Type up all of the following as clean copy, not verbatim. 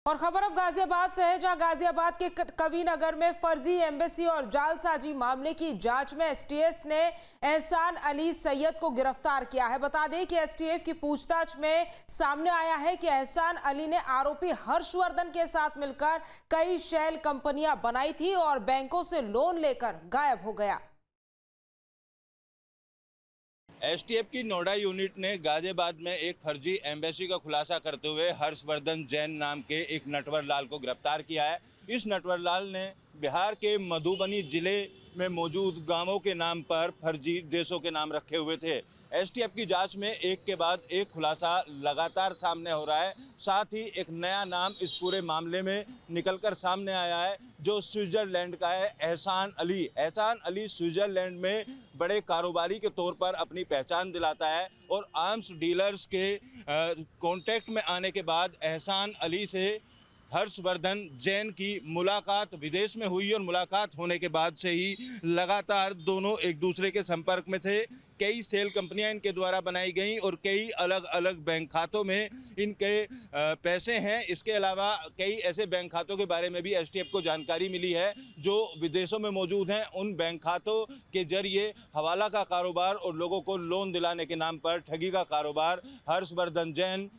और खबर अब गाजियाबाद से है, जहां गाजियाबाद के कविनगर में फर्जी एम्बेसी और जालसाजी मामले की जांच में एसटीएफ ने एहसान अली सैयद को गिरफ्तार किया है। बता दें कि एसटीएफ की पूछताछ में सामने आया है कि एहसान अली ने आरोपी हर्षवर्धन के साथ मिलकर कई शेल कंपनियां बनाई थी और बैंकों से लोन लेकर गायब हो गया। एसटीएफ की नोएडा यूनिट ने गाजियाबाद में एक फर्जी एम्बेसी का खुलासा करते हुए हर्षवर्धन जैन नाम के एक नटवर लाल को गिरफ्तार किया है। इस नटवर लाल ने बिहार के मधुबनी जिले में मौजूद गांवों के नाम पर फर्जी देशों के नाम रखे हुए थे। एसटीएफ की जांच में एक के बाद एक खुलासा लगातार सामने हो रहा है। साथ ही एक नया नाम इस पूरे मामले में निकलकर सामने आया है, जो स्विट्जरलैंड का है, एहसान अली। एहसान अली स्विट्जरलैंड में बड़े कारोबारी के तौर पर अपनी पहचान दिलाता है और आर्म्स डीलर्स के कांटेक्ट में आने के बाद एहसान अली से हर्षवर्धन जैन की मुलाकात विदेश में हुई और मुलाकात होने के बाद से ही लगातार दोनों एक दूसरे के संपर्क में थे। कई सेल कंपनियां इनके द्वारा बनाई गई और कई अलग अलग बैंक खातों में इनके पैसे हैं। इसके अलावा कई ऐसे बैंक खातों के बारे में भी एसटीएफ को जानकारी मिली है जो विदेशों में मौजूद हैं। उन बैंक खातों के जरिए हवाला का कारोबार और लोगों को लोन दिलाने के नाम पर ठगी का कारोबार हर्षवर्धन जैन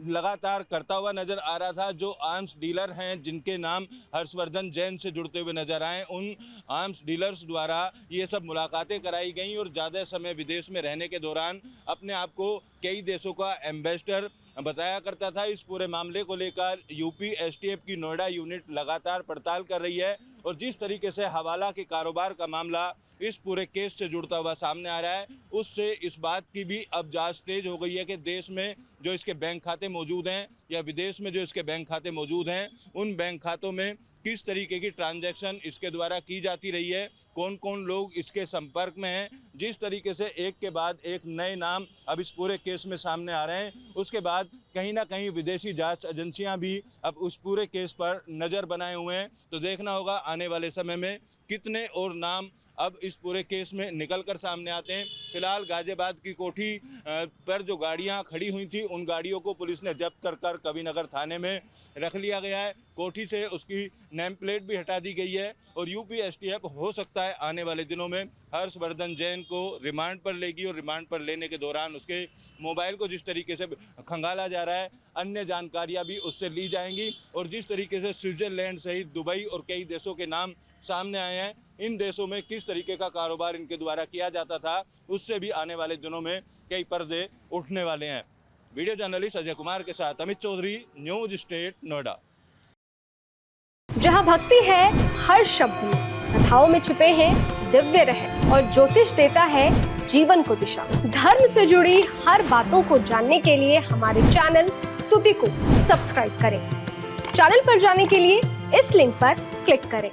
लगातार करता हुआ नजर आ रहा था। जो आर्म्स डीलर हैं जिनके नाम हर्षवर्धन जैन से जुड़ते हुए नजर आए, उन आर्म्स डीलर्स द्वारा ये सब मुलाकातें कराई गई और ज़्यादा समय विदेश में रहने के दौरान अपने आप को कई देशों का एम्बेसडर बताया करता था। इस पूरे मामले को लेकर यूपी एसटीएफ की नोएडा यूनिट लगातार पड़ताल कर रही है और जिस तरीके से हवाला के कारोबार का मामला इस पूरे केस से जुड़ता हुआ सामने आ रहा है, उससे इस बात की भी अब जांच तेज हो गई है कि देश में जो इसके बैंक खाते मौजूद हैं या विदेश में जो इसके बैंक खाते मौजूद हैं, उन बैंक खातों में किस तरीके की ट्रांजैक्शन इसके द्वारा की जाती रही है, कौन कौन लोग इसके संपर्क में हैं। जिस तरीके से एक के बाद एक नए नाम अब इस पूरे केस में सामने आ रहे हैं, उसके बाद कहीं ना कहीं विदेशी जांच एजेंसियां भी अब उस पूरे केस पर नज़र बनाए हुए हैं। तो देखना होगा आने वाले समय में कितने और नाम अब इस पूरे केस में निकल कर सामने आते हैं। फिलहाल गाजियाबाद की कोठी पर जो गाड़ियां खड़ी हुई थी, उन गाड़ियों को पुलिस ने जब्त कर कविनगर थाने में रख लिया गया है। कोठी से उसकी नेम प्लेट भी हटा दी गई है और यूपी एसटीएफ हो सकता है आने वाले दिनों में हर्षवर्धन जैन को रिमांड पर लेगी और रिमांड पर लेने के दौरान उसके मोबाइल को जिस तरीके से खंगाला जा रहा है, अन्य जानकारियां भी उससे ली जाएंगी। और जिस तरीके से स्विट्जरलैंड सहित दुबई और कई देशों के नाम सामने आए हैं, इन देशों में किस तरीके का कारोबार इनके द्वारा किया जाता था, उससे भी आने वाले दिनों में कई पर्दे उठने वाले हैं। वीडियो जर्नलिस्ट अजय कुमार के साथ अमित चौधरी, न्यूज स्टेट नोएडा। जहाँ भक्ति है हर शब्द में, कथाओं में छिपे हैं दिव्य रहस्य और ज्योतिष देता है जीवन को दिशा। धर्म से जुड़ी हर बातों को जानने के लिए हमारे चैनल स्तुति को सब्सक्राइब करें। चैनल पर जाने के लिए इस लिंक पर क्लिक करें।